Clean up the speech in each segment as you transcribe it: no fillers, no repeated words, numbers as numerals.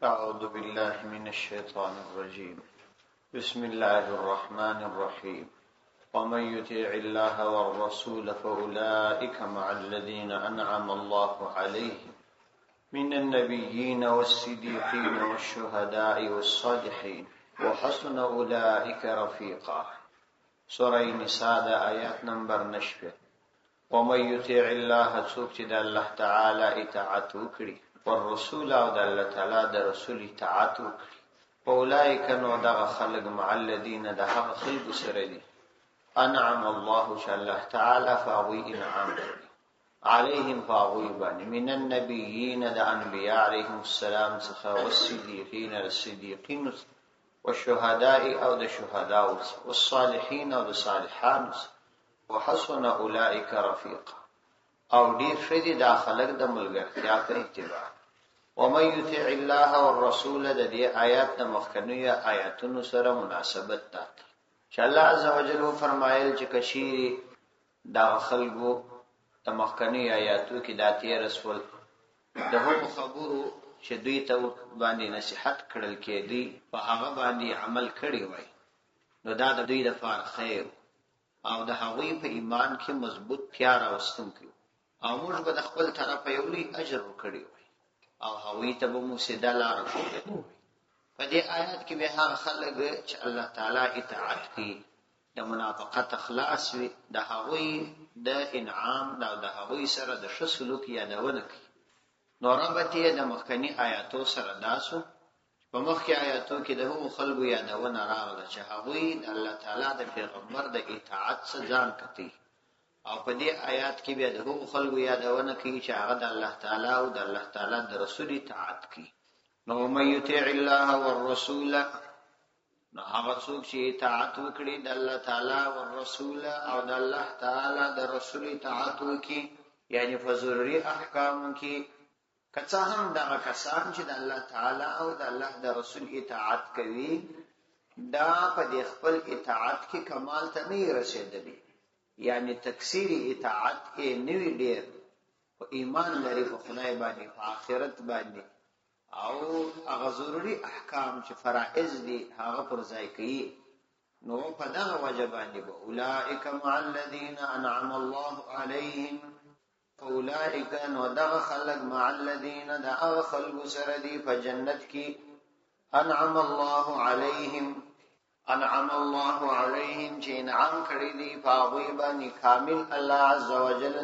أعوذ بالله من الشيطان الرجيم. بسم الله الرحمن الرحيم. ومن يطع الله والرسول فأولئك مع الذين أنعم الله عليهم من النبيين والصديقين والشهداء والصالحين وحسن أولئك رفيقا. سورة نساء آيات نمبر 9. ومن يطع الله څوک چې د الله تعالی اطاعت وکړي والرسول او د الله تعالی د رسول اطاعت وکړي اولئک نو دغه خلق مع الذین د هغه خلق سره دي انعم الله چې الله تعالی فاوی انعام کړي علیهم فاوی باندې من النبیین د انبیاء علیهم السلام څخه والصدیقین الصدیقین والشهداء او د شهدا والصالحین او د صالحان وحسن اولئک رفیقا او ډیر شدي دا خلق د ملګرتیا په اتباع. ومن يطع الله والرسول د دې آیات د مخکنیو آیاتونو سره مناسبت ده چې الله عزوجل فرمایل چې کشيري دا خلقو د مخکنیو آیاتو کې د اتي رسول د هغو خبرو چې دوی ته باندې نصيحت کړل کېدی په هغه باندې عمل کړی وای نو دا د دوی لپاره خیر او د هغوی په ایمان کې مضبوط پیار اوستم کړو او موږ به د خپل طرف یو لوی اجر وکړو او هغوی ته به مسیده لار وښودل. په دې آیات کې به هغه خلک چې الله تعالی اطاعت کوي د منافقت اخلاص وي د هغوی د انعام او د هغوی سره د ښه سلوک یادونه کوي. نو ربط یې د مخکنی آیاتو سره داسو په مخکې آیاتو کې د هغو خلکو یادونه راغله چې هغوی د الله تعالی د پیغمبر د اطاعت څخه ځان کړي او په دې آیات کې بیا د هغو خلکو یادونه کوي چې هغه د الله تعالی او د الله تعالی د رسول اطاعت کوي. نو مې یطیع الله والرسول نو هغه څوک چې اطاعت وکړي د الله تعالی او رسول او د الله تعالی د رسول اطاعت وکړي یعنی فضروري احکام کې کڅه هم دغه کسان چې د الله تعالی او د الله د رسول اطاعت کوي دا په دې خپل اطاعت کې کمال ته نه رسیدلی یعنی تکثیری اطاعت کې نوی ډیر او ایمان لري په خدای باندې په آخرت باندې او هغه ضروري احکام چې فرائض دي هغه پر ځای کوي نو په دغه وجه باندې به اولئک مع الذین انعم الله علیهم اولئک نو دغه خلق مع الذین دغه خلق سره دي په جنت کې انعم الله علیهم انعم الله علیهم چې انعام کړی دی په هغوی باندې کامل الله عزوجل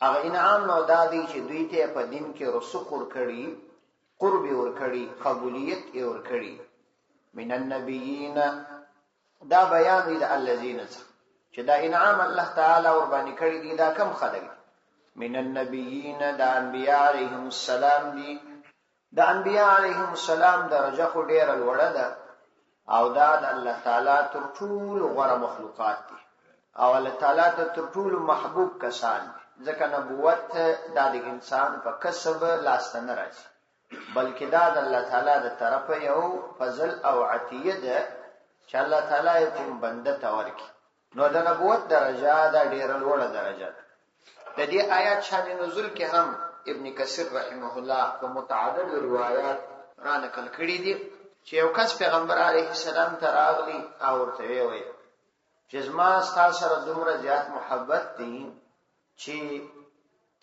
هغه انعام نو دادی چې دوی ته په دین کې رسوخ ورکړي قرب ورکړي قبولیت ورکړي من النبیین دا بیان دی د الذین چې دا انعام الله تعالی ور باندې کړی دی دا کم خلک من النبیین دا انبیاء علیهم السلام دی د انبیاء علیهم السلام درجه خو ډیره لوړه ده او دا د الله تعالی تر ټولو غوره مخلوقات دي او الله تعالی ته تر ټولو محبوب کسان دي ځکه نبوت د انسان په کسب لاس نه راځي بلکې دا د الله تعالی د طرفه یو فضل او عطیه ده چې الله تعالی کوم بنده ته ورکړي نو د نبوت درجه دا ډیره لوړه درجه ده. د دې آیات شان نزول کې هم ابن کثیر رحمه الله په متعدد روایت را نقل کړي دي چې یو کس پیغمبر علیه السلام ته راغلی او ورته ویل چې زما ستاسو سره دومره زیات محبت دی چې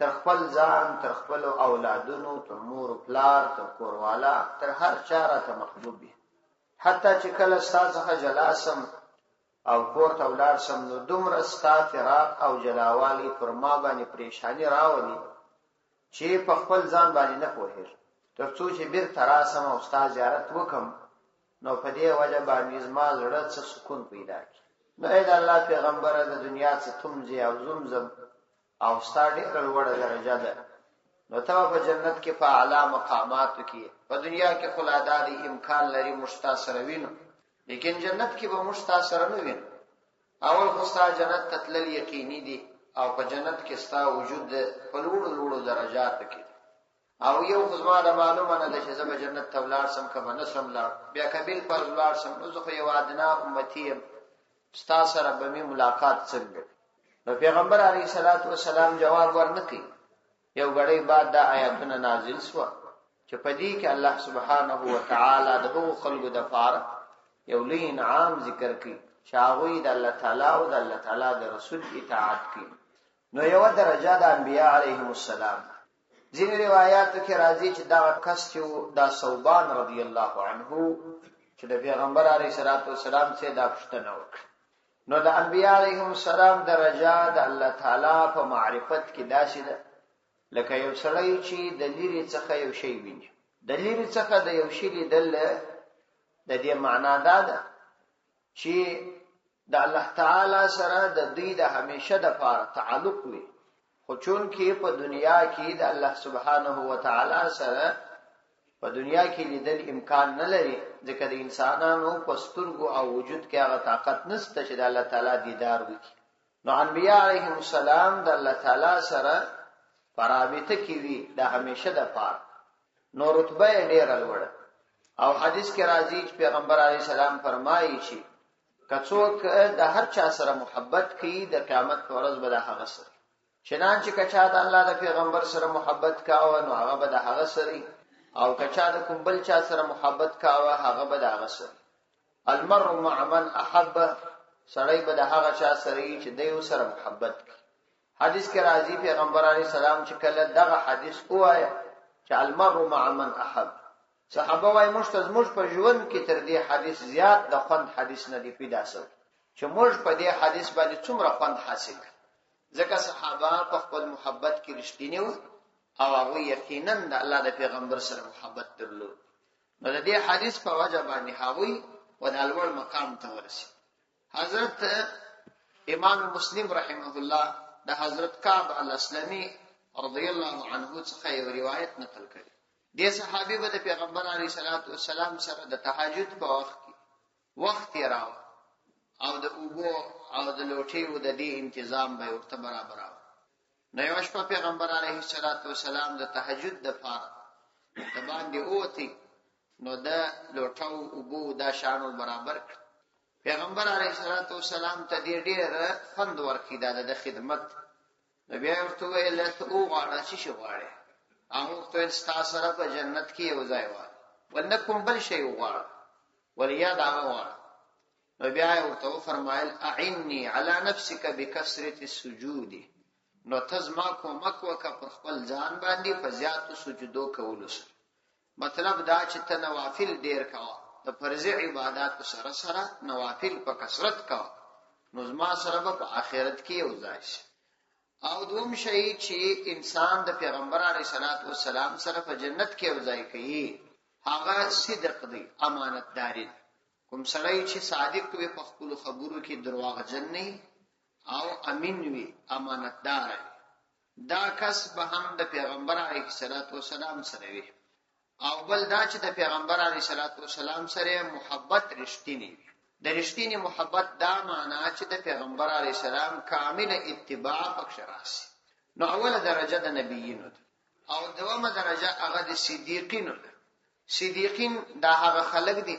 تر خپل ځان تر خپل اولادونو تر مور او پلار تر کوروالا تر هر چا راته محبوب دي حتی چې کله ستاسو څخه جلاسم او کور ته ولاړ سم نو دومره ستا فراق او جلاوالی پر ما باندې پریشانی راولي چې په خپل ځان باندې نه پوهیږم تر څو چې بیرته راسم او ستا زیارت وکم نو په دې وجه باندې زما زړه څه سکون پیدا کړي. نو اې د الله پیغمبر د دنیا څخه تمځي او زمزم او ستا ډېره لوړه درجه ده نو ته په جنت کې په اعلی مقاماتو کې په دنیا کې خلاداري امکان لري مشتا سره وینو لیکن جنت کې به مشتا سره نه وینو. اول خو ستا جنت تتلل یقیني دي او په جنت کې ستا وجود په لوړو درجاتو کې او یو خزما د معلومه نه ده چې زه به جنت ته ولاړ سم که به نه سم لاړ بیا کبیل پر ولاړ سم نو زه خو یو ادنا امتی یم ستا سره به مې ملاقات څنګه. نو پیغمبر علیه الصلاۃ والسلام جواب ورنکړي. یو غړی بعد دا آیاتونه نازل شو چې په دې کې الله سبحانه و تعالی د هغو خلکو د پاره یو لوی انعام ذکر کړي چې هغوی د الله تعالی او د الله تعالی د رسول اطاعت کوي. نو یو درجه د انبیاء علیهم السلام. ځینې روایاتو کې راځي چې دا کس چې دا ثوبان رضی الله عنه چې د پیغمبر علیه الصلاۃ والسلام څخه دا پوښتنه وکړه. نو د انبیاء علیهم السلام درجه د الله تعالی په معرفت کې داسې ده لکه یو سړی چې د لرې څخه یو شی ویني. د لرې څخه د یو شی لیدل د دې معنا ده چې د الله تعالی سره د دوی د همیشه د پاره تعلق وي. خو چون کې په دنیا کې د الله سبحانه و تعالی سره په دنیا کې لیدل امکان نه لري، ځکه د انسانانو په سترګو او وجود کې هغه طاقت نشته چې د الله تعالی دیدار وکړي. نو انبیاء علیهم السلام د الله تعالی سره پرابطه کې وي د همیشه د پاره. نو رتبه یې ډیره لوړه. او حدیث کې راځي چې پیغمبر علیه السلام فرمایي چې کڅوک د هر چا سره محبت کوي د قیامت پر ورځ به د هغه سره، چنانچه کچا د الله د پیغمبر سره محبت کاوه نو هغه به د هغه سره، او کچا د کوم بل چا سره محبت کاوه هغه به د هغه سره. المرء مع من احب، سړی به د هغه چا سره چې دیو سره محبت کوي. حدیث کې راځي پیغمبر علیه السلام چې کله دغه حدیث وایي چې المرء مع من احب، صحابه وايي موږ ته زموږ په ژوند کې تر دې حدیث زیات د خوند حدیث نه دی پیدا شوی چې موږ په دې حدیث باندې څومره خوند حاصل کړ. ځکه صحابه په خپل محبت کې رښتینی وو او هغه یقینا د الله د پیغمبر سره محبت درلود. نو د دې حدیث په وجه باندې هغه ودالور مقام ته ورسید. حضرت امام مسلم رحمه الله د حضرت کعب الاسلمي رضی الله عنه څخه یو روایت نقل کړي. دې صحابي به د پیغمبر علیه الصلاۃ والسلام سره د تهجد په وخت یې راو او د اوبو او د لوټیو د دې تنظیم به ورته برابر و. نو یو شپه پیغمبر علیه الصلاۃ والسلام د تهجد د پاره د باندې اوتی، نو د لوټو اوبو دا شانو برابر کړ. پیغمبر علیه الصلاۃ والسلام ته دې ډېر خوند ورکړي د خدمت. نبی ورته ویل ته وغواړه چې شي غواړي، هغه ته ستاسو سره په جنت کې یو ځای وای ولنکم بل شی وغواړه ولیا دا وغواړه. نو بیا ورته فرمایل اعني على نفسك بكثرة السجود، نو تزما کومک وکړه پر خپل ځان باندې په زیاتو سجدو کولو سره. مطلب دا چې ته نوافل ډیر کوه، د فرض عبادت سره سره نوافل په کثرت کوه، نو زما سره په آخرت کې یو ځای شي. او دوم شی چې انسان د پیغمبر علیه الصلاۃ والسلام سره په جنت کې یو ځای کوي هغه صدق دی، امانتداري. کوم سړی چې صادق وي په خپل خبرو کې دروغجن نه او امین وي، امانتدار وي، دا کس به هم د پیغمبر علیه الصلاۃ والسلام سره وي. او بل دا چې د پیغمبر علیه الصلاۃ والسلام سره محبت رښتینی وي. د رښتینی محبت دا معنا چې د پیغمبر علیه السلام کامل اتباع پکښ راشي. نو اوله درجه د نبیینو ده، او دومره درجه هغه د صدیقینو ده. صدیقین دا هغه خلک دي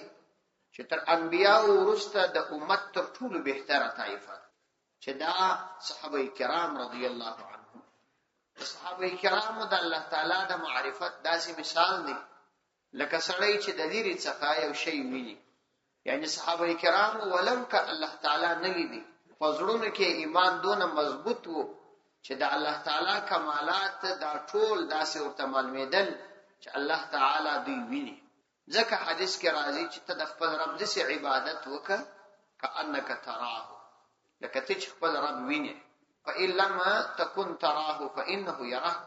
چې تر انبیاء ورسته د امت تر ټولو بهتره طایفه، چې دا صحابه کرام رضی الله عنهم. صحابه کرام د الله تعالی د معرفت داسې مثال دی لکه سړی چې د لرې څخه یو شی ویني. یعنی صحابه کرام ولو ک الله تعالی نه لیدي، فزړونو کې ایمان دونه مضبوط وو چې د الله تعالی کمالات دا ټول داسې ورته معلومېدل چې الله تعالی دوی ویني. ځکه حدیث کې راځي چې ته د خپل رب د عبادت وکړه کأنک تراه، لکه ته چې خپل رب ویني. فإن لم تكن تراه فإنه يراك،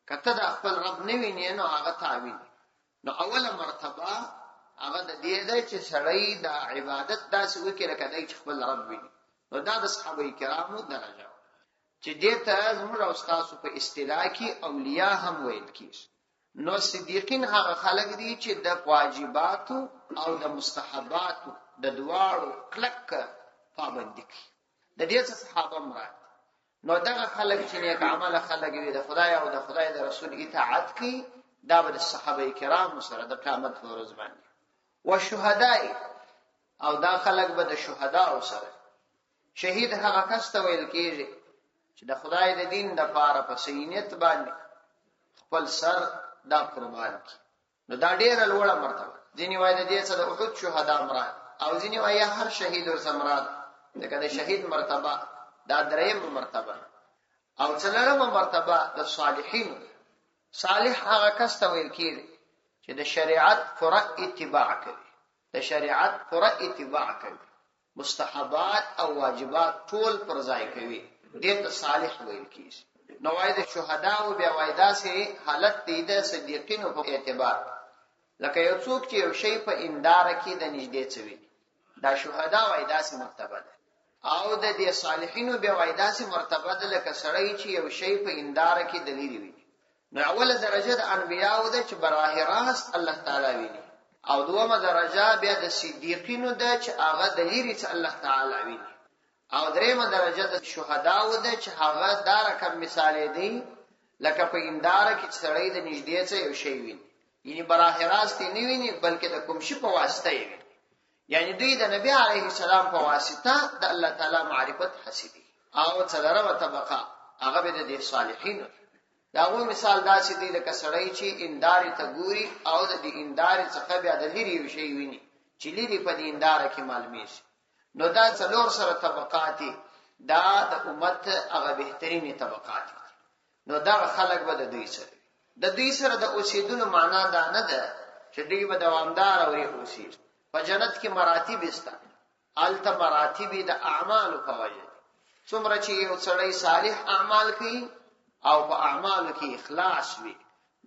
کته د خپل رب نه ویني نو هغه تا ویني. نو اوله مرتبه هغه د دې ده چې سړی د عبادت داسې وکړي لکه دی چې خپل رب ویني. نو دا د صحابه کرامو درجه چې دې ته زموږ او تاسو په اصطلاح کې اولیاء هم ویل کیږي. نو صدیقین هغه خلک دي چې د واجباتو او د مستحباتو د دواړو کلک پابندي کوي. د دې څخه صحابه مراد. نو دغه خلک چې نیک عمل خلک وي د خدای او د خدای د رسول اطاعت کوي، دا به د صحابه کرامو سره د قیامت په ورځ باندې وشهداء، او دا خلک به د شهداء سره. شهید هغه کس ته ویل کیږي چې د خدای د دین د پاره په سینیت باندې خپل سر دا قربان کی. نو دا ډیره لوړه مرتبه. ځینې وایي د دې څخه د احد شهدا مراد، او ځینې وایي هر شهید ورسره مراد. لکه د شهید مرتبه دا درېم مرتبه. او څلورمه مرتبه د صالحین. صالح هغه کس ته ویل کېږي چې د شریعت پوره اتباع کوي، د شریعت پوره اتباع کوي، مستحبات او واجبات ټول پر ځای کوي، دې ته صالح ویل کېږي. نو وایي د شهداو بیا وایي داسې حالت دی د صدیقینو په اعتبار، لکه یو څوک چې یو شی په انداره کې د نږدې څوي، دا شهدا وایي داسې مرتبه ده. او د دې صالحینو بیا وایي داسې مرتبه ده لکه سړی چې یو شی په انداره کې د لرې وي. نو اوله درجه د انبیاو ده چې براه راست الله تعالی ویني، او دومره درجه بیا د صدیقینو ده چې هغه د لرې څخه الله تعالی ویني، او دریمه درجه د شهداو ده چې هغه دا رقم مثال دی لکه په انداره کې سړی د نږدې څخه یو شی ویني، یعنی براه راست نه ویني بلکې د کوم شي په واسطه ویني. یعنی دوی د نبی علیه السلام په واسطه د الله تعالی معرفت حاصلي. او څلورمه طبقه هغه به د صالحین. داغه مثال داسې دی لکه سړی چې اندارې ته ګوري او د دې اندارې څخه بیا د لري یو شی ویني چې لري په دې انداره کې معلومي شي. نو دا څلور سره طبقات دا د امت هغه بهترینی طبقات. نو دا خلک به د دوی سره د اوسېدلو معنا دا نه ده چې دوی به دوامدار او اوسېږي. په جنت کې مراتب استه، الته مراتب د اعمال په وجه. څومره چې یو سړی صالح اعمال کوي او په اعمالو کې اخلاص وي،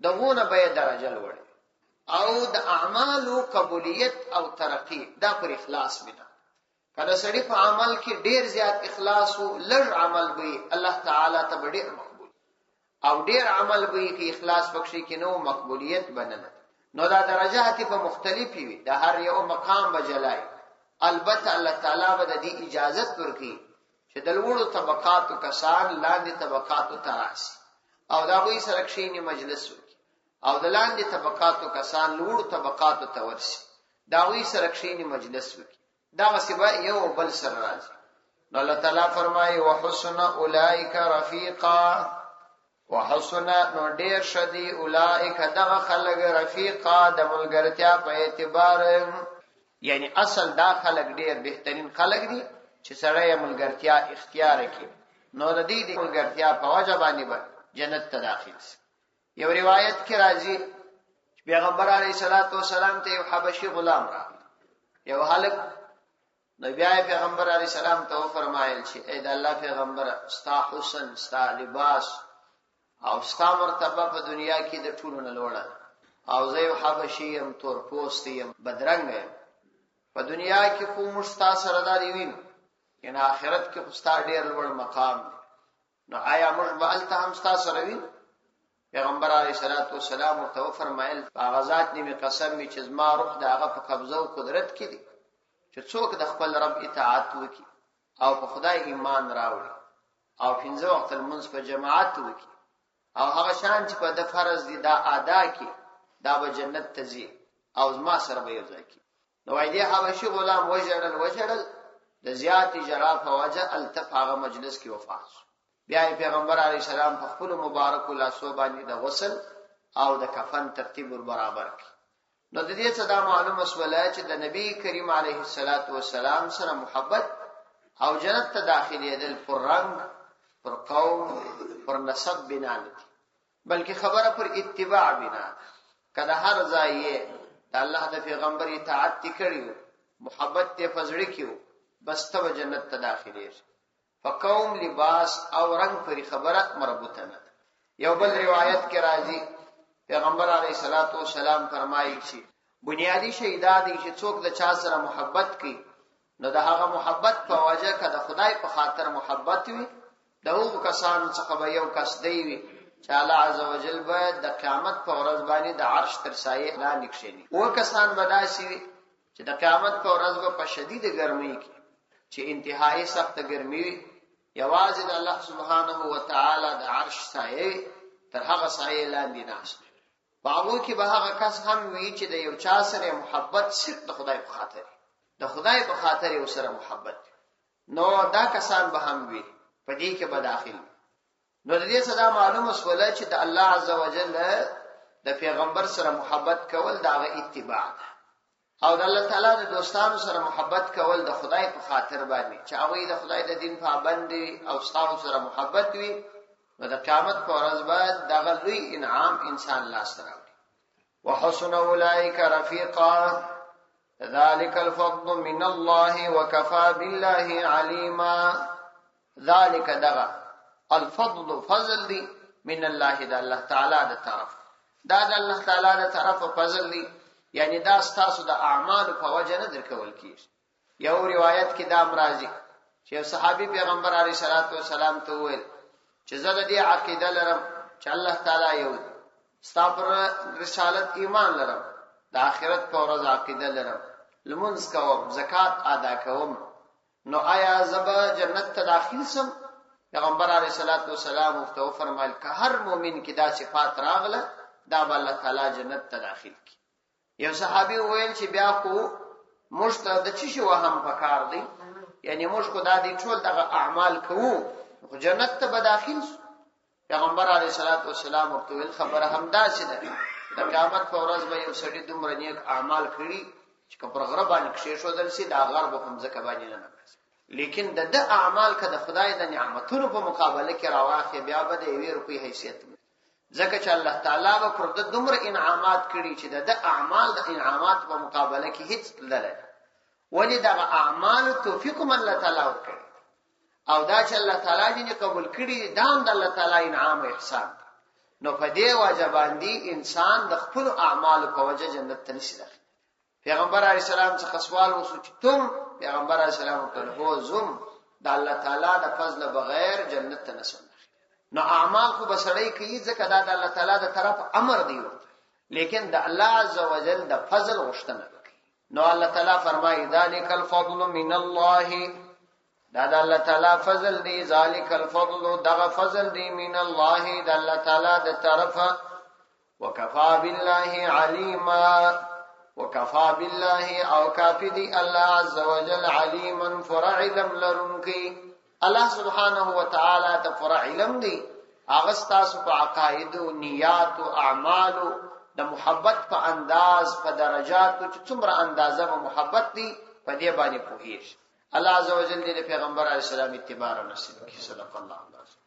دغونه به درجه لوړي. او د اعمالو قبولیت او ترقی دا پر اخلاص بنا. کله سړی په عمل کې ډیر زیات اخلاص او لږ عمل وي، الله تعالی ته ډیر مقبول، او ډیر عمل وي کې اخلاص بخشي کې نو مقبولیت بننه. نو دا درجات په مختلفي وي، د هر یو مقام بجلای. البته الله تعالی به د دې اجازه ورکړي چې د لوړو طبقاتو کسان لاندې طبقاتو ته راشي او دا وی سره کښینی مجلس وکړي، او د لاندې طبقاتو کسان لوړو طبقاتو ته ورشي دا وی سره کښینی مجلس وکړي. دا وسبا یو بل سره راځي. نو الله تعالی فرمایي وحسن اولئک رفیقا. وحسن نو ډیر شدي اولئک دغه خلق رفیقا د ملګرتیا په اعتبار، یعنی اصل دا خلق ډیر بهترین خلق دي چې سره ملګرتیا اختیار کړي. نو د دې ملګرتیا په وجه باندې به جنت ته داخل شي. یو روایت کې راځي چې پیغمبر علیه الصلاۃ والسلام ته یو حبشي غلام راغی، یو هلک. نو بیا پیغمبر علیه السلام ته فرمایل چې اې د الله پیغمبر، ستا حسن، ستا لباس او ستا مرتبه په دنیا کې د ټولو نه لوړه، او زه یو حبشي یم، تور پوست یم، بدرنګ یم. په دنیا کې خو موږ ستا سره دا دی وینو، ان آخرت کې خو ستا ډېر لوړ مقام دی. نو آیا موږ به هلته هم ستا سره وینو؟ پیغمبر علیه الصلاۃ والسلام ورته وفرمایل هغه ذات نیمه قسم می چې زما روح د هغه په قبضه او قدرت کې دی چې څوک د خپل رب اطاعت وکړي او په خدای ایمان راوړي او پنځه وخت لمونځ په جماعت وکړي او هغه شان چې په د فرض دي دا ادا کړي، دا به جنت ته ځي او زما سره به یو ځای کړي. نو وایي حبشي غلام وژړل د زیاتې جرا په وجه التف هغه مجلس کې وفات شو. بیا پیغمبر علیه السلام په خپل مبارک لاسو باندې د غسل او د کفن ترتیب برابر کړ. نو د دې څخه دا معلومه شوه چې د نبی کریم علیه السلام سره محبت او جنت ته داخليدل پر رنگ، پر قوم، پر نسب بنا نه دي، بلکې خبره پر اتباع بنا ده. کله هر ځای د الله د پیغمبر اطاعت کړي، محبت ته فزړی کیو، بس ته جنت ته داخليږي. فقوم، لباس او رنگ پر خبره مربوطه نه. یو بل روایت کې راځي پیغمبر علیه الصلاۃ والسلام فرمایي چې بنیادی شی دا دی چې څوک د چا سره محبت کوي، نو د هغه محبت په وجه کده خدای په خاطر محبت وي، د هغو کسانو څخه به یو کس دی وي چې الله عزوجل به د قیامت په ورځ باندې د عرش تر سایه لاندې کښیني. او کسان به داسې وي چې د قیامت په ورځ به په شدید ګرمۍ کې چې انتهایی سخت ګرمي وي، یوازې د الله سبحانه و تعالی د عرش سایه تر هغه سایه لاندې ناست. باغو کې به هغه کس هم وي چې د یو چا سره محبت صرف د خدای په خاطر، د خدای په خاطر یو سره محبت، نو دا کسان به هم وي په دې کې به داخل. نو د دې صدا معلومه شوله چې د الله عزوجل د پیغمبر سره محبت کول داغه اتباع ده او د الله تعالی د دوستانو سره محبت کول د خدای په خاطر باندې چې هغه د خدای د دین پابند دي او ستاسو سره محبت وي نو د قیامت په ورځ باندې دغه لوی انعام انسان لاس راوړي وحسن اولئک رفیقا ذلك الفضل من الله وكفى بالله عليما ذلك دغه الفضل فضل دی من الله د الله تعالی د طرف دا د الله تعالی د طرف فضل دی یعنی دا ستاسو د اعمال په وجه نه درکول کیږي یو روایت کې دا مرাজি چې صحابي پیغمبر علیه الصلاۃ والسلام ته وویل چې زه د دې عقیده لرم چې الله تعالی یو ستاسو پر رسالت ایمان لرم د آخرت په ورځ عقیده لرم لمونځ کوم زکات ادا کوم نو آیا زبا جنت ته داخل سم پیغمبر علیه الصلاۃ والسلام او فرمایل که هر مؤمن کې دا صفات راغله دا الله تعالی جنت ته داخل کی یو صحابي وویل چې بیا خو مشته د چی شو هم پکار دی یعنی موږ خو دا دي ټول دغه اعمال کوو خو جنت ته به داخل شو پیغمبر علیه الصلاۃ والسلام ورته ویل خبره هم دا چې ده د قیامت په ورځ به یو سړی دومره نیک اعمال کړي چې پر غره باندې کښې شو دلسي دا غر به هم ځکه باندې نه نبس لیکن د اعمال کده خدای د نعمتونو په مقابله کې راواخې بیا به د 1 روپۍ حیثیت ځکه چې الله تعالی به پر د دومره انعامات کړي چې د اعمال د انعامات په مقابله کې هیڅ لره ولی د اعمال توفیق من الله تعالی ورکړي او دا چې الله تعالی دې قبول کړي دا د الله تعالی انعام او احسان نو په دې واجبان دي انسان د خپل اعمال په وجه جنت ته نشي داخل پیغمبر علیه السلام څخه سوال وسو چې تم پیغمبر علیه السلام ته هو زم د الله تعالی د فضل بغیر جنت ته نشو نو اعمال خو بسړی کوي ځکه دا د الله تعالی د طرف امر دی لیکن د الله عز وجل د فضل غوښتنه کوي نو الله تعالی فرمایي ذالک الفضل من الله دا د الله تعالی فضل دی ذالک الفضل دغه فضل دی من الله د الله تعالی د طرفه وکفا بالله علیما وکفا بالله او کافی دی الله عز وجل علیما فرعلم لرنکی الله سبحانه وتعالى ته فرع علم دی هغه تاسو په عقاید او نیات او اعمال د محبت په انداز په درجات چې څومره اندازه په محبت دی په دې باندې پوهیږي الله عز وجل دې پیغمبر علیه السلام اتباع نصیب کړي صدق الله العظیم